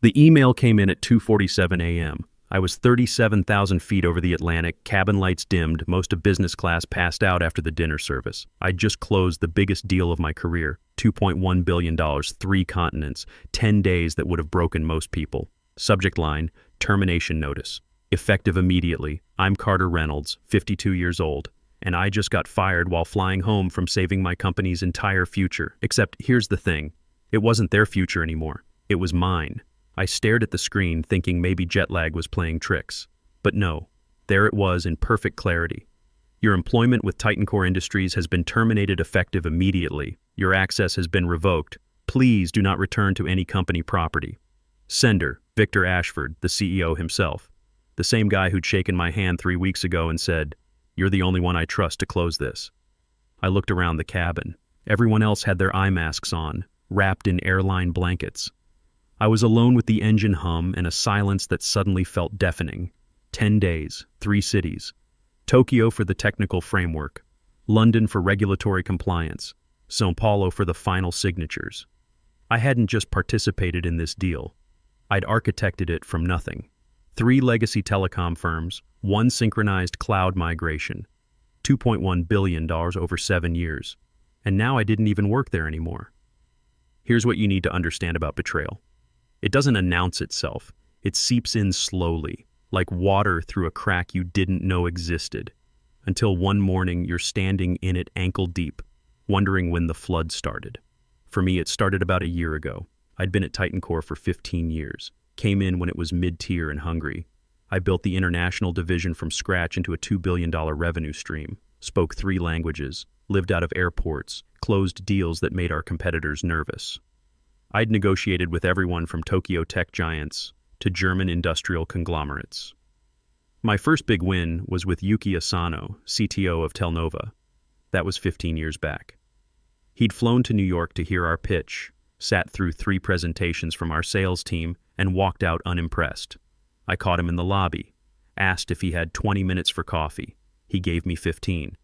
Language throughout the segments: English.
The email came in at 2:47 a.m. I was 37,000 feet over the Atlantic, cabin lights dimmed, most of business class passed out after the dinner service. I'd just closed the biggest deal of my career, $2.1 billion, 3 continents, 10 days that would have broken most people. Subject line, termination notice. Effective immediately. I'm Carter Reynolds, 52 years old, and I just got fired while flying home from saving my company's entire future. Except here's the thing. It wasn't their future anymore. It was mine. I stared at the screen thinking maybe jet lag was playing tricks. But no, there it was in perfect clarity. Your employment with Titan Core Industries has been terminated effective immediately. Your access has been revoked. Please do not return to any company property. Sender, Victor Ashford, the CEO himself. The same guy who'd shaken my hand 3 weeks ago and said, "You're the only one I trust to close this." I looked around the cabin. Everyone else had their eye masks on, wrapped in airline blankets. I was alone with the engine hum and a silence that suddenly felt deafening. 10 days, 3 cities. Tokyo for the technical framework, London for regulatory compliance, São Paulo for the final signatures. I hadn't just participated in this deal. I'd architected it from nothing. 3 legacy telecom firms, 1 synchronized cloud migration, $2.1 billion over 7 years. And now I didn't even work there anymore. Here's what you need to understand about betrayal. It doesn't announce itself. It seeps in slowly, like water through a crack you didn't know existed, until one morning you're standing in it ankle deep, wondering when the flood started. For me, it started about a year ago. I'd been at Titan Core for 15 years, came in when it was mid-tier and hungry. I built the international division from scratch into a $2 billion revenue stream, spoke 3 languages, lived out of airports, closed deals that made our competitors nervous. I'd negotiated with everyone from Tokyo tech giants to German industrial conglomerates. My first big win was with Yuki Asano, CTO of Telnova. That was 15 years back. He'd flown to New York to hear our pitch, sat through 3 presentations from our sales team, and walked out unimpressed. I caught him in the lobby, asked if he had 20 minutes for coffee. He gave me 15.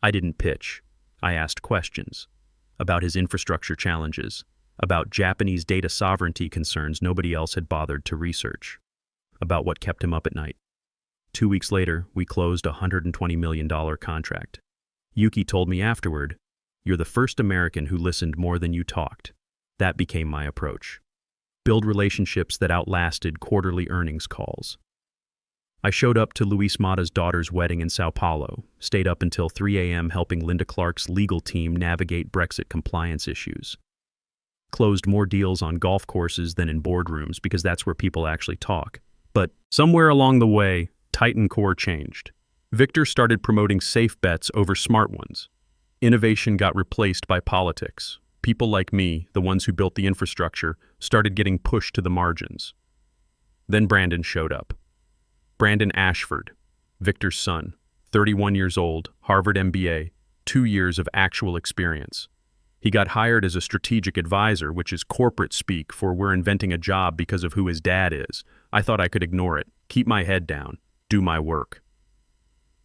I didn't pitch. I asked questions about his infrastructure challenges, about Japanese data sovereignty concerns nobody else had bothered to research, about what kept him up at night. 2 weeks later, we closed a $120 million contract. Yuki told me afterward, "You're the first American who listened more than you talked." That became my approach. Build relationships that outlasted quarterly earnings calls. I showed up to Luis Mata's daughter's wedding in Sao Paulo, stayed up until 3 a.m. helping Linda Clark's legal team navigate Brexit compliance issues. Closed more deals on golf courses than in boardrooms because that's where people actually talk. But somewhere along the way, Titan Core changed. Victor started promoting safe bets over smart ones. Innovation got replaced by politics. People like me, the ones who built the infrastructure, started getting pushed to the margins. Then Brandon showed up. Brandon Ashford, Victor's son, 31 years old, Harvard MBA, 2 years of actual experience. He got hired as a strategic advisor, which is corporate speak for we're inventing a job because of who his dad is. I thought I could ignore it, keep my head down, do my work.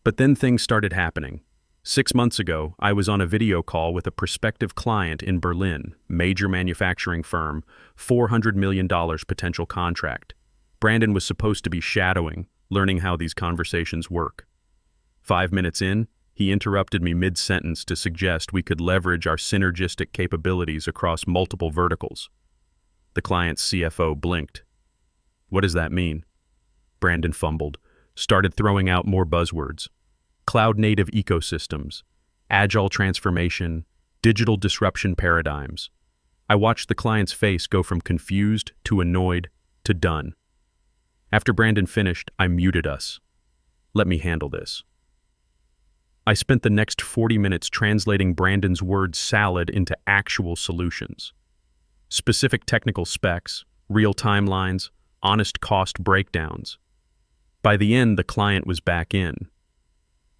But then things started happening. 6 months ago, I was on a video call with a prospective client in Berlin, major manufacturing firm, $400 million potential contract. Brandon was supposed to be shadowing, learning how these conversations work. 5 minutes in, he interrupted me mid-sentence to suggest we could leverage our synergistic capabilities across multiple verticals. The client's CFO blinked. "What does that mean?" Brandon fumbled, started throwing out more buzzwords. Cloud-native ecosystems, agile transformation, digital disruption paradigms. I watched the client's face go from confused to annoyed to done. After Brandon finished, I muted us. "Let me handle this." I spent the next 40 minutes translating Brandon's word salad into actual solutions. Specific technical specs, real timelines, honest cost breakdowns. By the end, the client was back in.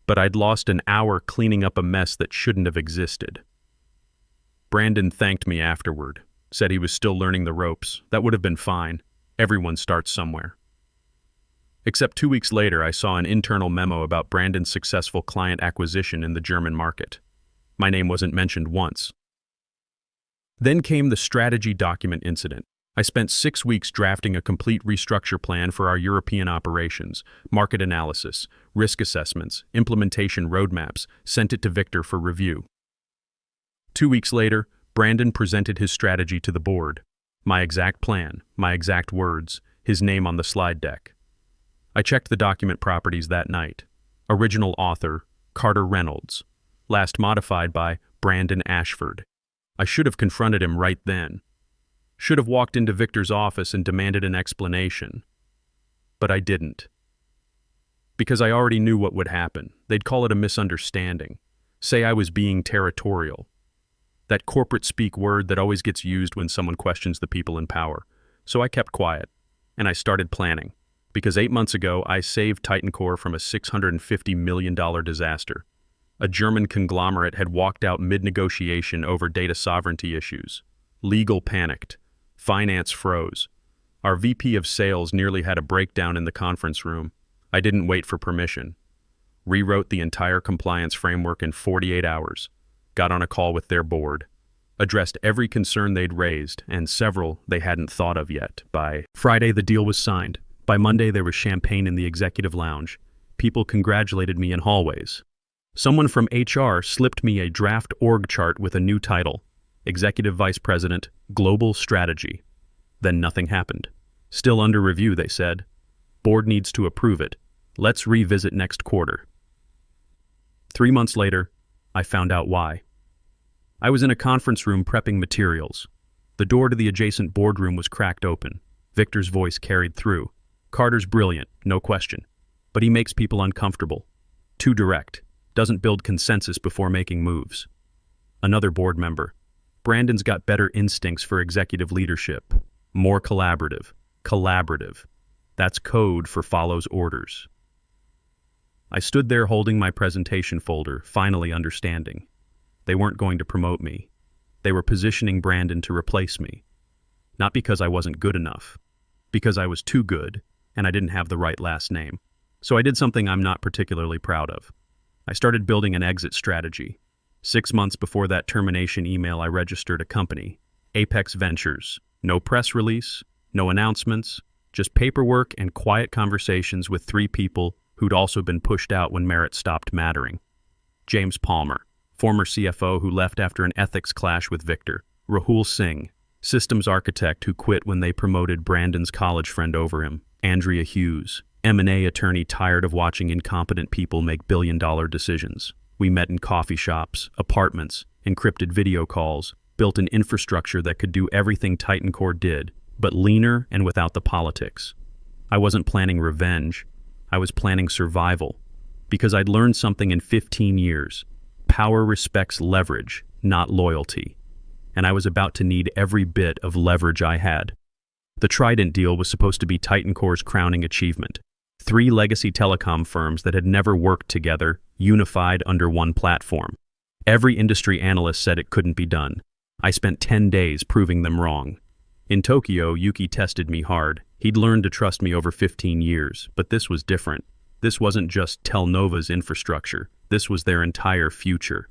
But I'd lost an hour cleaning up a mess that shouldn't have existed. Brandon thanked me afterward, said he was still learning the ropes. That would have been fine. Everyone starts somewhere. Except 2 weeks later, I saw an internal memo about Brandon's successful client acquisition in the German market. My name wasn't mentioned once. Then came the strategy document incident. I spent 6 weeks drafting a complete restructure plan for our European operations, market analysis, risk assessments, implementation roadmaps, sent it to Victor for review. 2 weeks later, Brandon presented his strategy to the board. My exact plan, my exact words, his name on the slide deck. I checked the document properties that night. Original author, Carter Reynolds. Last modified by Brandon Ashford. I should have confronted him right then. Should have walked into Victor's office and demanded an explanation. But I didn't. Because I already knew what would happen. They'd call it a misunderstanding. Say I was being territorial. That corporate speak word that always gets used when someone questions the people in power. So I kept quiet, and I started planning. Because 8 months ago, I saved Titan Core from a $650 million disaster. A German conglomerate had walked out mid-negotiation over data sovereignty issues. Legal panicked. Finance froze. Our VP of sales nearly had a breakdown in the conference room. I didn't wait for permission. Rewrote the entire compliance framework in 48 hours. Got on a call with their board. Addressed every concern they'd raised, and several they hadn't thought of yet. By Friday, the deal was signed. By Monday, there was champagne in the executive lounge. People congratulated me in hallways. Someone from HR slipped me a draft org chart with a new title, Executive Vice President, Global Strategy. Then nothing happened. Still under review, they said. Board needs to approve it. Let's revisit next quarter. 3 months later, I found out why. I was in a conference room prepping materials. The door to the adjacent boardroom was cracked open. Victor's voice carried through. Carter's brilliant, no question. But he makes people uncomfortable. Too direct. Doesn't build consensus before making moves. Another board member. Brandon's got better instincts for executive leadership. More collaborative. Collaborative. That's code for follows orders. I stood there holding my presentation folder, finally understanding. They weren't going to promote me. They were positioning Brandon to replace me. Not because I wasn't good enough. Because I was too good, and I didn't have the right last name. So I did something I'm not particularly proud of. I started building an exit strategy. 6 months before that termination email, I registered a company, Apex Ventures. No press release, no announcements, just paperwork and quiet conversations with 3 people who'd also been pushed out when merit stopped mattering. James Palmer, former CFO who left after an ethics clash with Victor. Rahul Singh, systems architect who quit when they promoted Brandon's college friend over him. Andrea Hughes, M&A attorney tired of watching incompetent people make billion-dollar decisions. We met in coffee shops, apartments, encrypted video calls, built an infrastructure that could do everything Titan Core did, but leaner and without the politics. I wasn't planning revenge. I was planning survival. Because I'd learned something in 15 years. Power respects leverage, not loyalty. And I was about to need every bit of leverage I had. The Trident deal was supposed to be Titan Core's crowning achievement. 3 legacy telecom firms that had never worked together, unified under one platform. Every industry analyst said it couldn't be done. I spent 10 days proving them wrong. In Tokyo, Yuki tested me hard. He'd learned to trust me over 15 years, but this was different. This wasn't just Telnova's infrastructure. This was their entire future.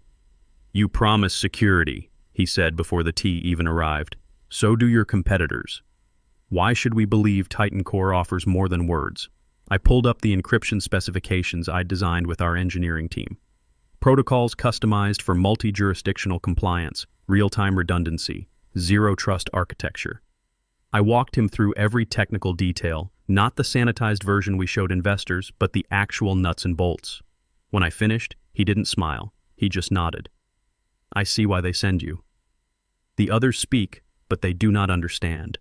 You promise security, he said before the tea even arrived. So do your competitors. Why should we believe Titan Core offers more than words? I pulled up the encryption specifications I'd designed with our engineering team. Protocols customized for multi-jurisdictional compliance, real-time redundancy, zero-trust architecture. I walked him through every technical detail, not the sanitized version we showed investors, but the actual nuts and bolts. When I finished, he didn't smile. He just nodded. I see why they send you. The others speak, but they do not understand.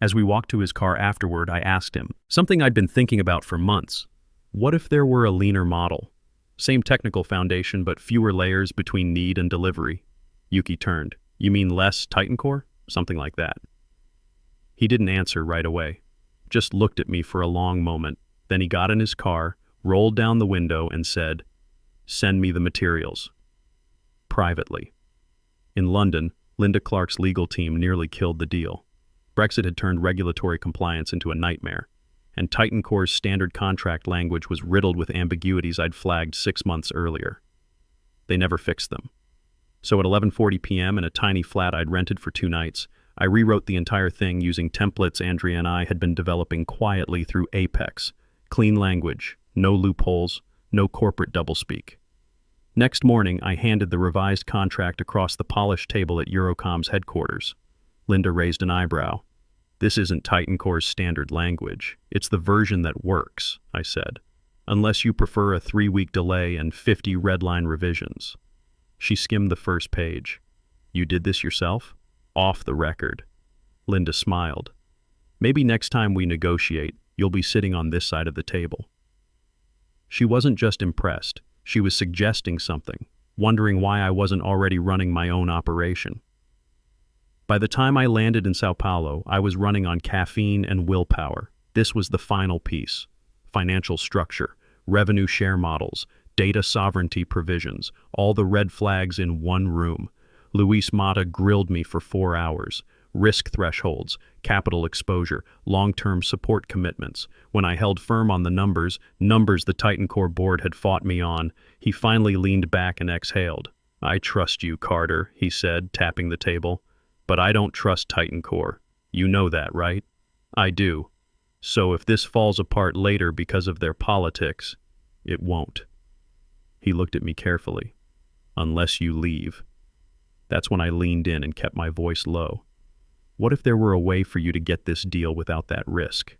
As we walked to his car afterward, I asked him, something I'd been thinking about for months. What if there were a leaner model? Same technical foundation, but fewer layers between need and delivery. Yuki turned. You mean less Titan Core? Something like that. He didn't answer right away. Just looked at me for a long moment. Then he got in his car, rolled down the window, and said, "Send me the materials." Privately. In London, Linda Clark's legal team nearly killed the deal. Brexit had turned regulatory compliance into a nightmare, and Titan Core's standard contract language was riddled with ambiguities I'd flagged 6 months earlier. They never fixed them. So at 11:40 p.m. in a tiny flat I'd rented for 2 nights, I rewrote the entire thing using templates Andrea and I had been developing quietly through Apex. Clean language, no loopholes, no corporate doublespeak. Next morning, I handed the revised contract across the polished table at Eurocom's headquarters. Linda raised an eyebrow. "This isn't Titan Core's standard language. It's the version that works," I said. "Unless you prefer a 3-week delay and 50 red-line revisions." She skimmed the first page. "You did this yourself?" "Off the record." Linda smiled. "Maybe next time we negotiate, you'll be sitting on this side of the table." She wasn't just impressed. She was suggesting something, wondering why I wasn't already running my own operation. By the time I landed in Sao Paulo, I was running on caffeine and willpower. This was the final piece. Financial structure, revenue share models, data sovereignty provisions, all the red flags in one room. Luis Mata grilled me for 4 hours. Risk thresholds, capital exposure, long-term support commitments. When I held firm on the numbers the Titan Core board had fought me on, he finally leaned back and exhaled. "I trust you, Carter," he said, tapping the table. "But I don't trust Titan Core. You know that, right?" "I do. So if this falls apart later because of their politics, it won't." He looked at me carefully. "Unless you leave." That's when I leaned in and kept my voice low. "What if there were a way for you to get this deal without that risk?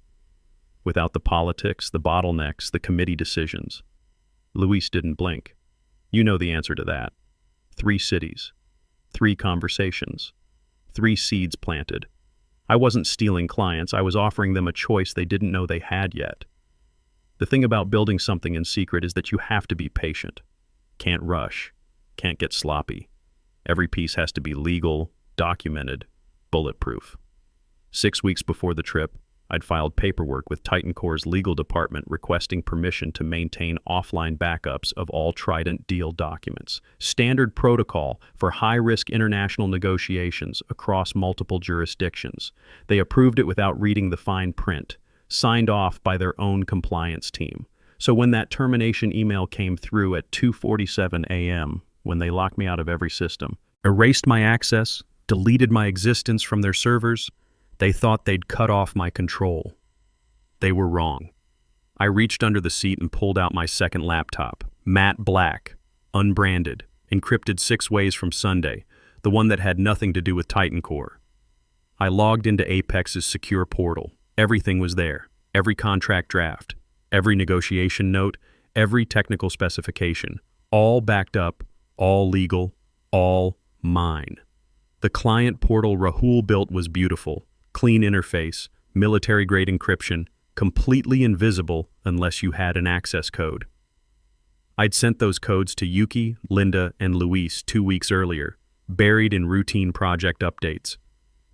Without the politics, the bottlenecks, the committee decisions?" Luis didn't blink. "You know the answer to that. 3 cities, 3 conversations, 3 seeds planted. I wasn't stealing clients, I was offering them a choice they didn't know they had yet. The thing about building something in secret is that you have to be patient. Can't rush, can't get sloppy. Every piece has to be legal, documented, bulletproof." 6 weeks before the trip, I'd filed paperwork with Titan Core's legal department requesting permission to maintain offline backups of all Trident deal documents. Standard protocol for high-risk international negotiations across multiple jurisdictions. They approved it without reading the fine print, signed off by their own compliance team. So when that termination email came through at 2:47 a.m., when they locked me out of every system, erased my access, deleted my existence from their servers, they thought they'd cut off my control. They were wrong. I reached under the seat and pulled out my second laptop, matte black, unbranded, encrypted 6 ways from Sunday, the one that had nothing to do with Titan Core. I logged into Apex's secure portal. Everything was there. Every contract draft, every negotiation note, every technical specification, all backed up, all legal, all mine. The client portal Rahul built was beautiful. Clean interface, military-grade encryption, completely invisible unless you had an access code. I'd sent those codes to Yuki, Linda, and Luis 2 weeks earlier, buried in routine project updates.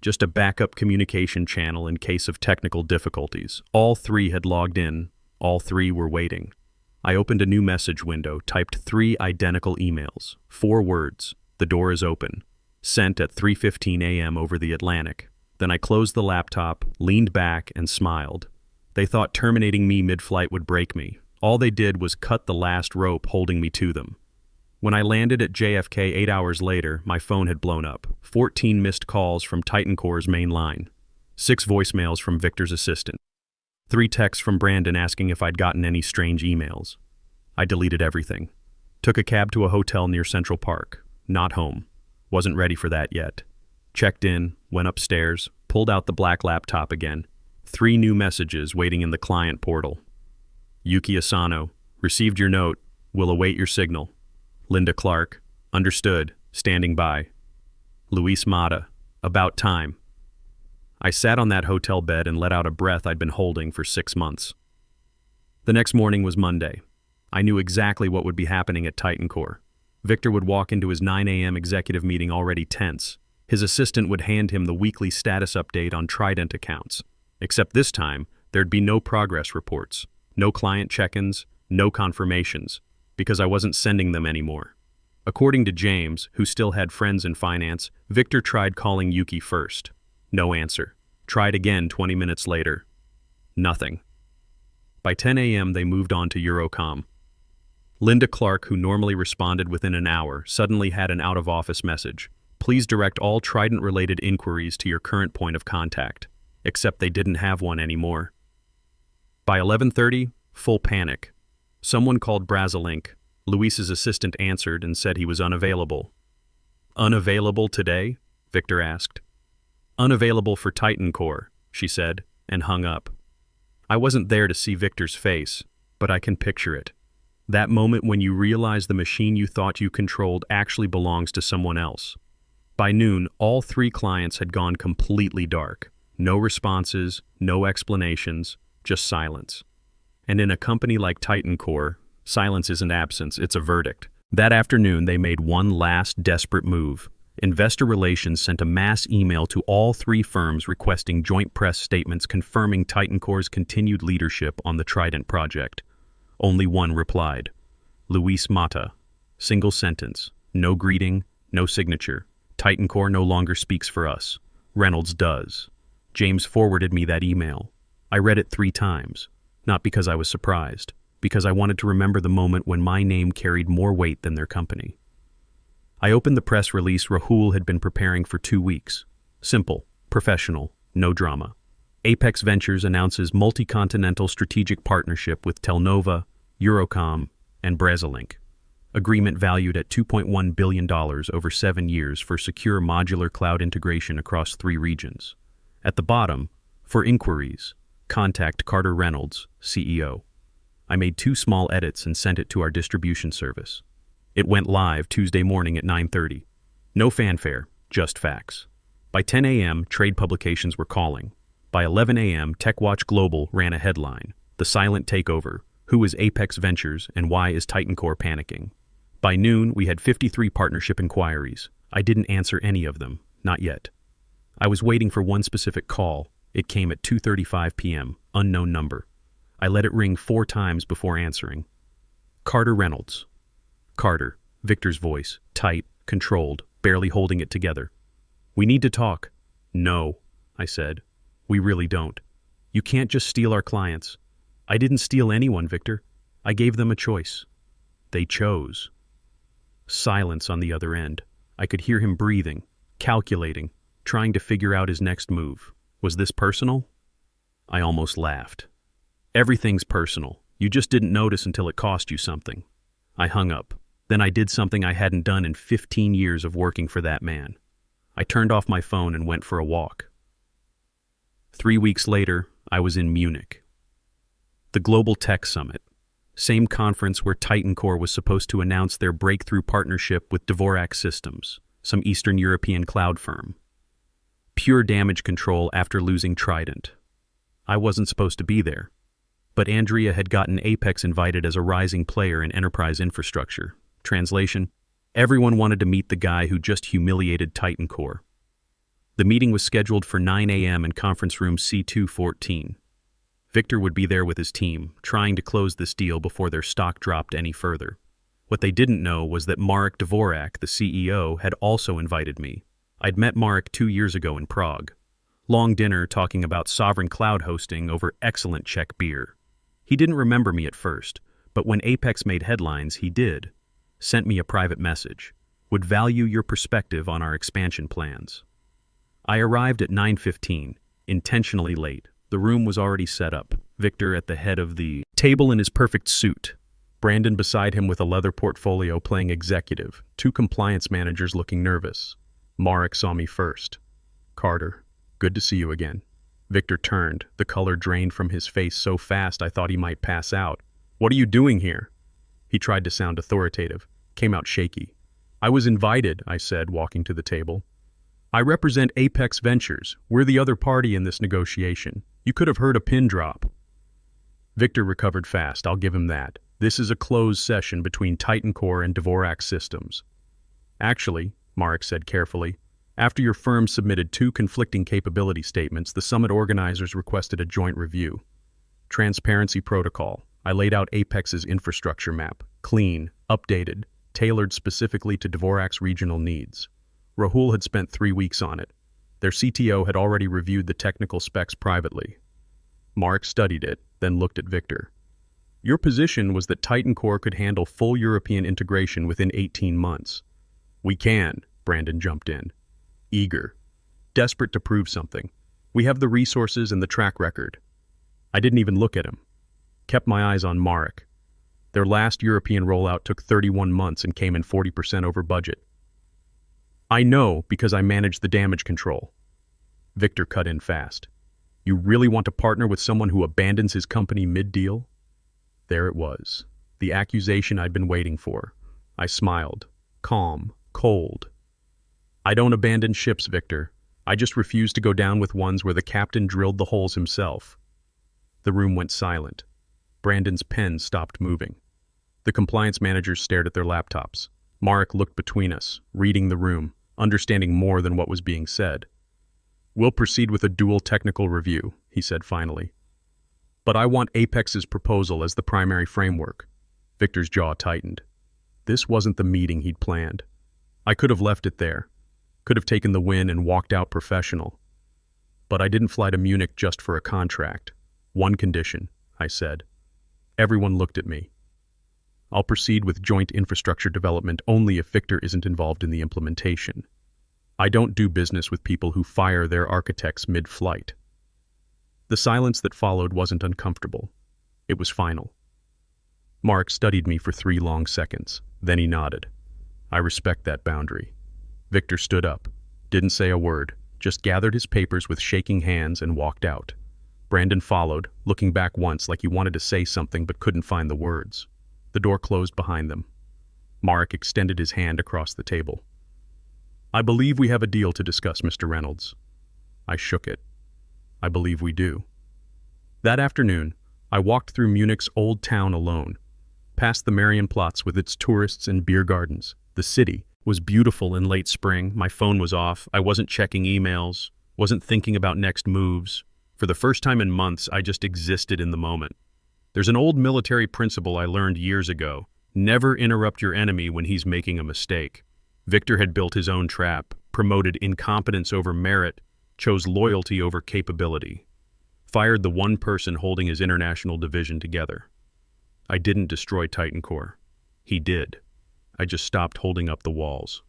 Just a backup communication channel in case of technical difficulties. All 3 had logged in. All 3 were waiting. I opened a new message window, typed 3 identical emails. 4 words. "The door is open." Sent at 3:15 a.m. over the Atlantic. Then I closed the laptop, leaned back, and smiled. They thought terminating me mid-flight would break me. All they did was cut the last rope holding me to them. When I landed at JFK 8 hours later, my phone had blown up. 14 missed calls from Titan Core's main line. 6 voicemails from Victor's assistant. 3 texts from Brandon asking if I'd gotten any strange emails. I deleted everything. Took a cab to a hotel near Central Park. Not home. Wasn't ready for that yet. Checked in, went upstairs, pulled out the black laptop again. 3 new messages waiting in the client portal. Yuki Asano, received your note, will await your signal. Linda Clark, understood, standing by. Luis Mata, about time. I sat on that hotel bed and let out a breath I'd been holding for 6 months. The next morning was Monday. I knew exactly what would be happening at Titan Core. Victor would walk into his 9 a.m. executive meeting already tense. His assistant would hand him the weekly status update on Trident accounts. Except this time, there'd be no progress reports, no client check-ins, no confirmations, because I wasn't sending them anymore. According to James, who still had friends in finance, Victor tried calling Yuki first. No answer. Tried again 20 minutes later. Nothing. By 10 a.m., they moved on to Eurocom. Linda Clark, who normally responded within an hour, suddenly had an out-of-office message. Please direct all Trident-related inquiries to your current point of contact, except they didn't have one anymore. By 11:30, full panic. Someone called Brazzalink. Luis's assistant answered and said he was unavailable. Unavailable today? Victor asked. Unavailable for Titan Core, she said, and hung up. I wasn't there to see Victor's face, but I can picture it. That moment when you realize the machine you thought you controlled actually belongs to someone else. By noon, all 3 clients had gone completely dark. No responses, no explanations, just silence. And in a company like Titan Core, silence isn't absence, it's a verdict. That afternoon, they made one last desperate move. Investor Relations sent a mass email to all 3 firms requesting joint press statements confirming Titan Core's continued leadership on the Trident project. Only one replied. Luis Mata. Single sentence. No greeting, no signature. Titan Core no longer speaks for us. Reynolds does. James forwarded me that email. I read it 3 times. Not because I was surprised, because I wanted to remember the moment when my name carried more weight than their company. I opened the press release Rahul had been preparing for 2 weeks. Simple, professional, no drama. Apex Ventures announces multi-continental strategic partnership with Telnova, Eurocom, and Brazzalink. Agreement valued at $2.1 billion over 7 years for secure modular cloud integration across 3 regions. At the bottom, for inquiries, contact Carter Reynolds, CEO. I made 2 small edits and sent it to our distribution service. It went live Tuesday morning at 9:30. No fanfare, just facts. By 10 a.m., trade publications were calling. By 11 a.m., TechWatch Global ran a headline, The Silent Takeover, Who is Apex Ventures and Why is Titan Core Panicking? By noon, we had 53 partnership inquiries. I didn't answer any of them, not yet. I was waiting for one specific call. It came at 2:35 p.m., unknown number. I let it ring 4 times before answering. Carter Reynolds. Carter, Victor's voice, tight, controlled, barely holding it together. We need to talk. No, I said. We really don't. You can't just steal our clients. I didn't steal anyone, Victor. I gave them a choice. They chose. Silence on the other end. I could hear him breathing, calculating, trying to figure out his next move. Was this personal? I almost laughed. Everything's personal. You just didn't notice until it cost you something. I hung up. Then I did something I hadn't done in 15 years of working for that man. I turned off my phone and went for a walk. 3 weeks later, I was in Munich. The Global Tech Summit. Same conference where Titan Core was supposed to announce their breakthrough partnership with Dvorak Systems, some Eastern European cloud firm. Pure damage control after losing Trident. I wasn't supposed to be there, but Andrea had gotten Apex invited as a rising player in enterprise infrastructure. Translation: everyone wanted to meet the guy who just humiliated Titan Core. The meeting was scheduled for 9 a.m. in conference room C214. Victor would be there with his team, trying to close this deal before their stock dropped any further. What they didn't know was that Marek Dvorak, the CEO, had also invited me. I'd met Marek 2 years ago in Prague. Long dinner talking about sovereign cloud hosting over excellent Czech beer. He didn't remember me at first, but when Apex made headlines, he did. Sent me a private message. Would value your perspective on our expansion plans. I arrived at 9:15, intentionally late. The room was already set up. Victor at the head of the table in his perfect suit. Brandon beside him with a leather portfolio playing executive. 2 compliance managers looking nervous. Marek saw me first. Carter, good to see you again. Victor turned. The color drained from his face so fast I thought he might pass out. What are you doing here? He tried to sound authoritative. Came out shaky. I was invited, I said, walking to the table. I represent Apex Ventures. We're the other party in this negotiation. You could have heard a pin drop. Victor recovered fast, I'll give him that. This is a closed session between Titan Core and Dvorak Systems. Actually, Marek said carefully, after your firm submitted 2 conflicting capability statements, the summit organizers requested a joint review. Transparency protocol. I laid out Apex's infrastructure map. Clean, updated, tailored specifically to Dvorak's regional needs. Rahul had spent 3 weeks on it. Their CTO had already reviewed the technical specs privately. Marek studied it, then looked at Victor. Your position was that Titan Core could handle full European integration within 18 months. We can, Brandon jumped in. Eager. Desperate to prove something. We have the resources and the track record. I didn't even look at him. Kept my eyes on Marek. Their last European rollout took 31 months and came in 40% over budget. I know because I managed the damage control. Victor cut in fast. You really want to partner with someone who abandons his company mid-deal? There it was. The accusation I'd been waiting for. I smiled. Calm. Cold. I don't abandon ships, Victor. I just refuse to go down with ones where the captain drilled the holes himself. The room went silent. Brandon's pen stopped moving. The compliance managers stared at their laptops. Marek looked between us, reading the room, understanding more than what was being said. We'll proceed with a dual technical review, he said finally. But I want Apex's proposal as the primary framework. Victor's jaw tightened. This wasn't the meeting he'd planned. I could have left it there. Could have taken the win and walked out professional. But I didn't fly to Munich just for a contract. One condition, I said. Everyone looked at me. I'll proceed with joint infrastructure development only if Victor isn't involved in the implementation. I don't do business with people who fire their architects mid-flight. The silence that followed wasn't uncomfortable. It was final. Mark studied me for 3 long seconds. Then he nodded. I respect that boundary. Victor stood up, didn't say a word, just gathered his papers with shaking hands and walked out. Brandon followed, looking back once like he wanted to say something but couldn't find the words. The door closed behind them. Marek extended his hand across the table. I believe we have a deal to discuss, Mr. Reynolds. I shook it. I believe we do. That afternoon, I walked through Munich's old town alone, past the Marienplatz with its tourists and beer gardens. The city was beautiful in late spring. My phone was off. I wasn't checking emails, wasn't thinking about next moves. For the first time in months, I just existed in the moment. There's an old military principle I learned years ago. Never interrupt your enemy when he's making a mistake. Victor had built his own trap, promoted incompetence over merit, chose loyalty over capability, fired the one person holding his international division together. I didn't destroy Titan Core. He did. I just stopped holding up the walls.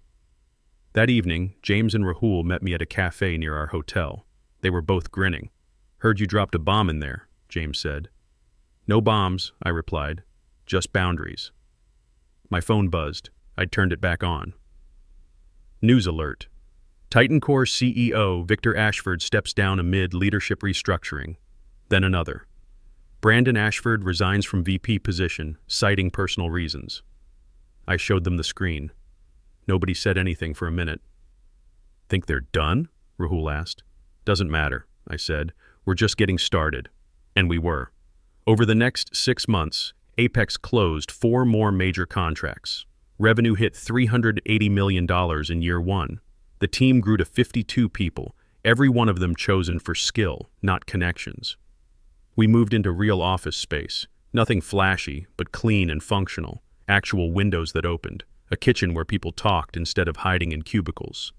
That evening, James and Rahul met me at a cafe near our hotel. They were both grinning. Heard you dropped a bomb in there, James said. No bombs, I replied. Just boundaries. My phone buzzed. I turned it back on. News alert. Titan Core CEO Victor Ashford steps down amid leadership restructuring. Then another. Brandon Ashford resigns from VP position, citing personal reasons. I showed them the screen. Nobody said anything for a minute. Think they're done? Rahul asked. Doesn't matter, I said. We're just getting started. And we were. Over the next 6 months, Apex closed 4 more major contracts. Revenue hit $380 million in year 1. The team grew to 52 people, every one of them chosen for skill, not connections. We moved into real office space. Nothing flashy, but clean and functional. Actual windows that opened. A kitchen where people talked instead of hiding in cubicles.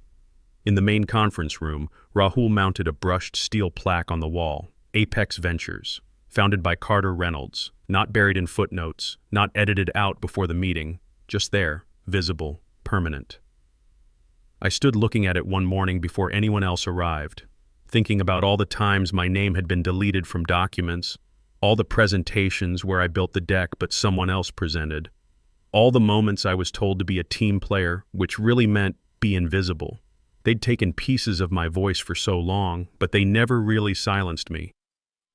In the main conference room, Rahul mounted a brushed steel plaque on the wall. Apex Ventures. Founded by Carter Reynolds. Not buried in footnotes, not edited out before the meeting. Just there, visible, permanent. I stood looking at it one morning before anyone else arrived, thinking about all the times my name had been deleted from documents, all the presentations where I built the deck but someone else presented, all the moments I was told to be a team player, which really meant be invisible. They'd taken pieces of my voice for so long, but they never really silenced me,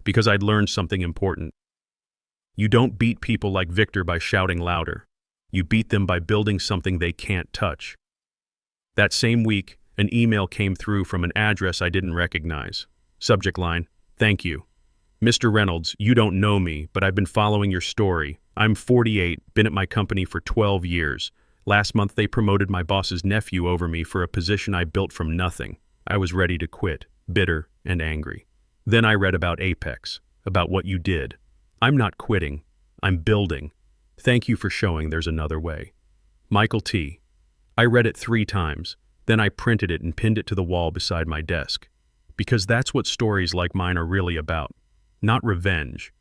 because I'd learned something important. You don't beat people like Victor by shouting louder. You beat them by building something they can't touch. That same week, an email came through from an address I didn't recognize. Subject line, thank you. Mr. Reynolds, you don't know me, but I've been following your story. I'm 48, been at my company for 12 years. Last month they promoted my boss's nephew over me for a position I built from nothing. I was ready to quit, bitter and angry. Then I read about Apex, about what you did. I'm not quitting, I'm building. Thank you for showing there's another way. Michael T. I read it 3 times, then I printed it and pinned it to the wall beside my desk. Because that's what stories like mine are really about. Not revenge.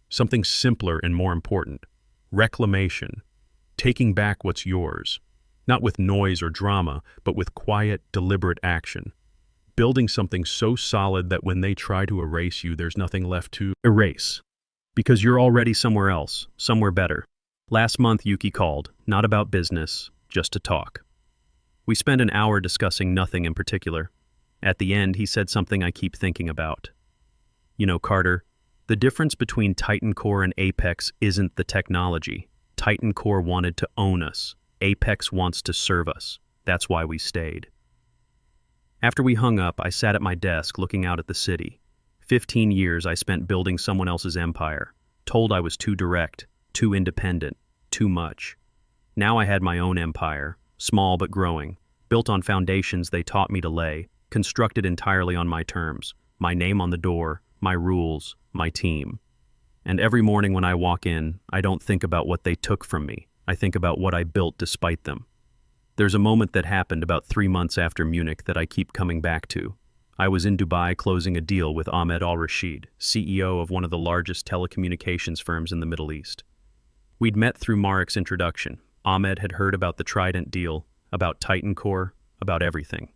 Something simpler and more important. Reclamation. Taking back what's yours. Not with noise or drama, but with quiet, deliberate action. Building something so solid that when they try to erase you, there's nothing left to erase. Because you're already somewhere else, somewhere better. Last month, Yuki called, not about business, just to talk. We spent an hour discussing nothing in particular. At the end, he said something I keep thinking about. You know, Carter, the difference between Titan Core and Apex isn't the technology. Titan Core wanted to own us. Apex wants to serve us. That's why we stayed. After we hung up, I sat at my desk looking out at the city. 15 years I spent building someone else's empire, told I was too direct, too independent, too much. Now I had my own empire, small but growing, built on foundations they taught me to lay, constructed entirely on my terms, my name on the door, my rules, my team. And every morning when I walk in, I don't think about what they took from me. I think about what I built despite them. There's a moment that happened about 3 months after Munich that I keep coming back to. I was in Dubai closing a deal with Ahmed Al-Rashid, CEO of one of the largest telecommunications firms in the Middle East. We'd met through Marek's introduction. Ahmed had heard about the Trident deal, about Titan Core, about everything.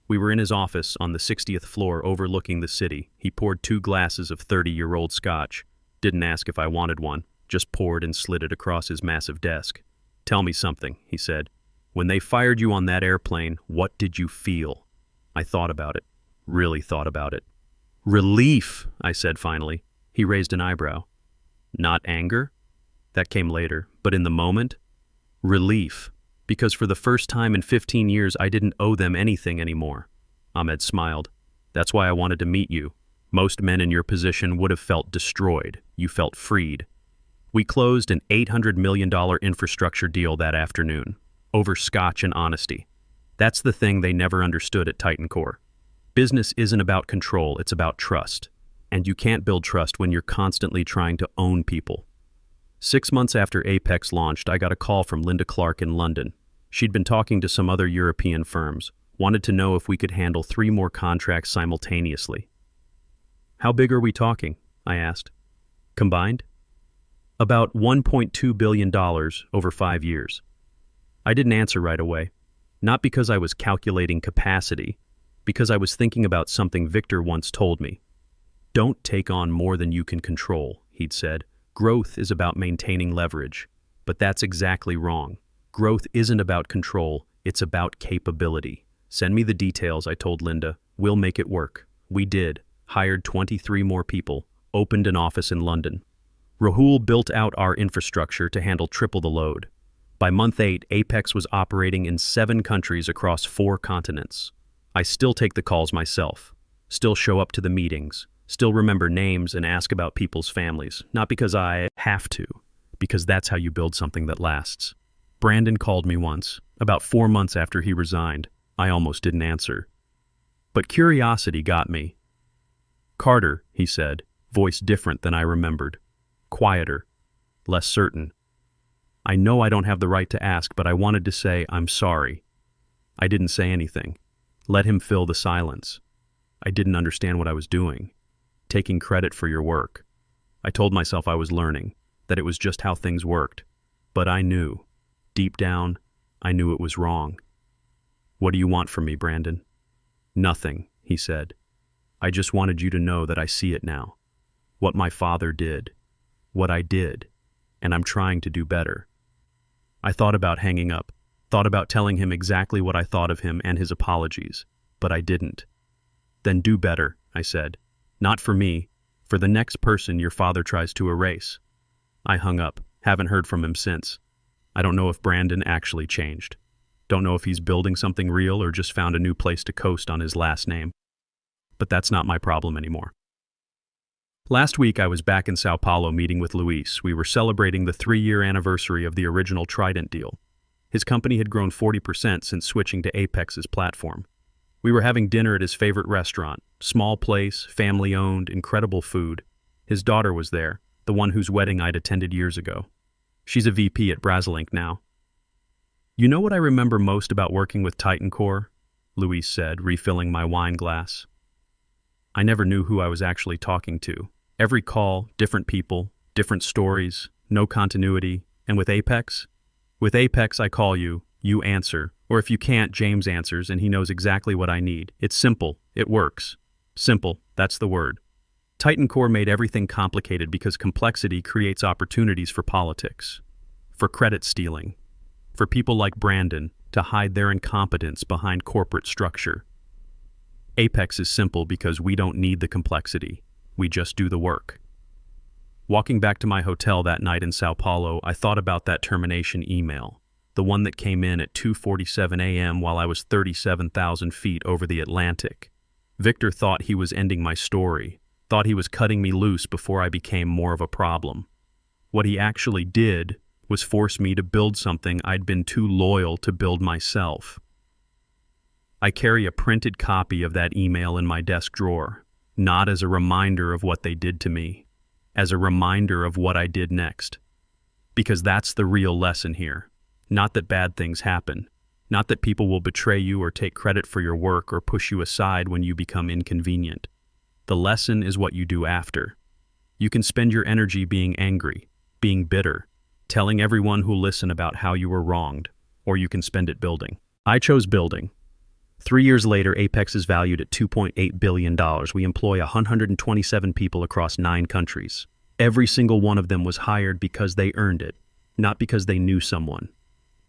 We were in his office on the 60th floor overlooking the city. He poured 2 glasses of 30-year-old scotch. Didn't ask if I wanted one, just poured and slid it across his massive desk. "Tell me something," he said. "When they fired you on that airplane, what did you feel?" I thought about it. Really thought about it. "Relief," I said finally. He raised an eyebrow. "Not anger?" That came later, but in the moment, relief. Because for the first time in 15 years, I didn't owe them anything anymore. Ahmed smiled. "That's why I wanted to meet you. Most men in your position would have felt destroyed. You felt freed." We closed an $800 million infrastructure deal that afternoon, over scotch and honesty. That's the thing they never understood at Titan Core. Business isn't about control, it's about trust. And you can't build trust when you're constantly trying to own people. 6 months after Apex launched, I got a call from Linda Clark in London. She'd been talking to some other European firms, wanted to know if we could handle 3 more contracts simultaneously. "How big are we talking?" I asked. "Combined?" "About $1.2 billion over 5 years. I didn't answer right away. Not because I was calculating capacity, because I was thinking about something Victor once told me. "Don't take on more than you can control," he'd said. "Growth is about maintaining leverage." But that's exactly wrong. Growth isn't about control, it's about capability. "Send me the details," I told Linda. "We'll make it work." We did. Hired 23 more people, opened an office in London. Rahul built out our infrastructure to handle triple the load. By month 8, Apex was operating in 7 countries across 4 continents. I still take the calls myself, still show up to the meetings, still remember names and ask about people's families, not because I have to, because that's how you build something that lasts. Brandon called me once, about 4 months after he resigned. I almost didn't answer. But curiosity got me. "Carter," he said, voice different than I remembered. Quieter, less certain. "I know I don't have the right to ask, but I wanted to say I'm sorry." I didn't say anything. Let him fill the silence. I didn't understand what I was doing. Taking credit for your work. I told myself I was learning, that it was just how things worked. But I knew. Deep down, I knew it was wrong. "What do you want from me, Brandon?" "Nothing," he said. "I just wanted you to know that I see it now. What my father did. What I did. And I'm trying to do better." I thought about hanging up. Thought about telling him exactly what I thought of him and his apologies. But I didn't. "Then do better," I said. "Not for me. For the next person your father tries to erase." I hung up. Haven't heard from him since. I don't know if Brandon actually changed. Don't know if he's building something real or just found a new place to coast on his last name. But that's not my problem anymore. Last week I was back in Sao Paulo meeting with Luis. We were celebrating the 3-year anniversary of the original Trident deal. His company had grown 40% since switching to Apex's platform. We were having dinner at his favorite restaurant. Small place, family-owned, incredible food. His daughter was there, the one whose wedding I'd attended years ago. She's a VP at Brasilink now. "You know what I remember most about working with Titan Core?" Luis said, refilling my wine glass. I never knew who I was actually talking to. Every call, different people, different stories, no continuity. And with Apex? With Apex, I call you, You answer. Or if you can't, James answers, and he knows exactly what I need. It's simple. It works. Simple, that's the word. Titan Core made everything complicated because complexity creates opportunities for politics, for credit stealing, for people like Brandon to hide their incompetence behind corporate structure. Apex is simple because we don't need the complexity. We just do the work. Walking back to my hotel that night in Sao Paulo, I thought about that termination email, the one that came in at 2:47 a.m. while I was 37,000 feet over the Atlantic. Victor thought he was ending my story, thought he was cutting me loose before I became more of a problem. What he actually did was force me to build something I'd been too loyal to build myself. I carry a printed copy of that email in my desk drawer, not as a reminder of what they did to me, as a reminder of what I did next. Because that's the real lesson here. Not that bad things happen, not that people will betray you or take credit for your work or push you aside when you become inconvenient. The lesson is what you do after. You can spend your energy being angry, being bitter, telling everyone who'll listen about how you were wronged, or you can spend it building. I chose building. 3 years later, Apex is valued at $2.8 billion. We employ 127 people across 9 countries. Every single one of them was hired because they earned it, not because they knew someone.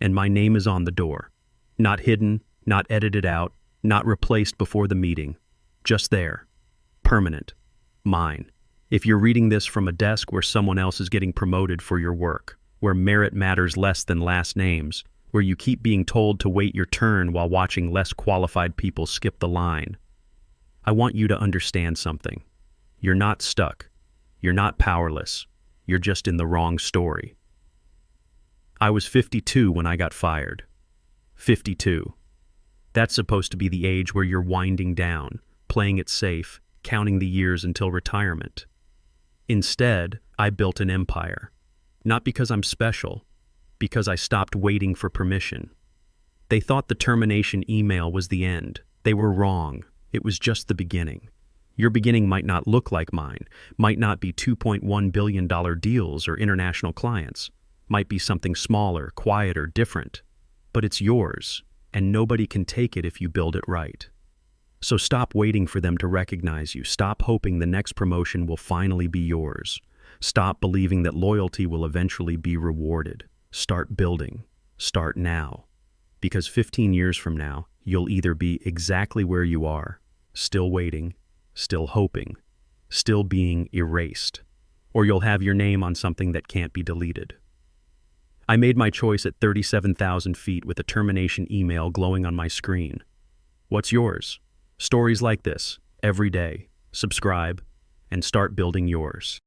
And my name is on the door. Not hidden, not edited out, not replaced before the meeting. Just there. Permanent. Mine. If you're reading this from a desk where someone else is getting promoted for your work, where merit matters less than last names, where you keep being told to wait your turn while watching less qualified people skip the line, I want you to understand something. You're not stuck. You're not powerless. You're just in the wrong story. I was 52 when I got fired. 52. That's supposed to be the age where you're winding down, playing it safe, counting the years until retirement. Instead, I built an empire. Not because I'm special, because I stopped waiting for permission. They thought the termination email was the end. They were wrong. It was just the beginning. Your beginning might not look like mine, might not be $2.1 billion deals or international clients, might be something smaller, quieter, different. But it's yours, and nobody can take it if you build it right. So stop waiting for them to recognize you. Stop hoping the next promotion will finally be yours. Stop believing that loyalty will eventually be rewarded. Start building. Start now. Because 15 years from now, you'll either be exactly where you are, still waiting, still hoping, still being erased, or you'll have your name on something that can't be deleted. I made my choice at 37,000 feet with a termination email glowing on my screen. What's yours? Stories like this, every day. Subscribe and start building yours.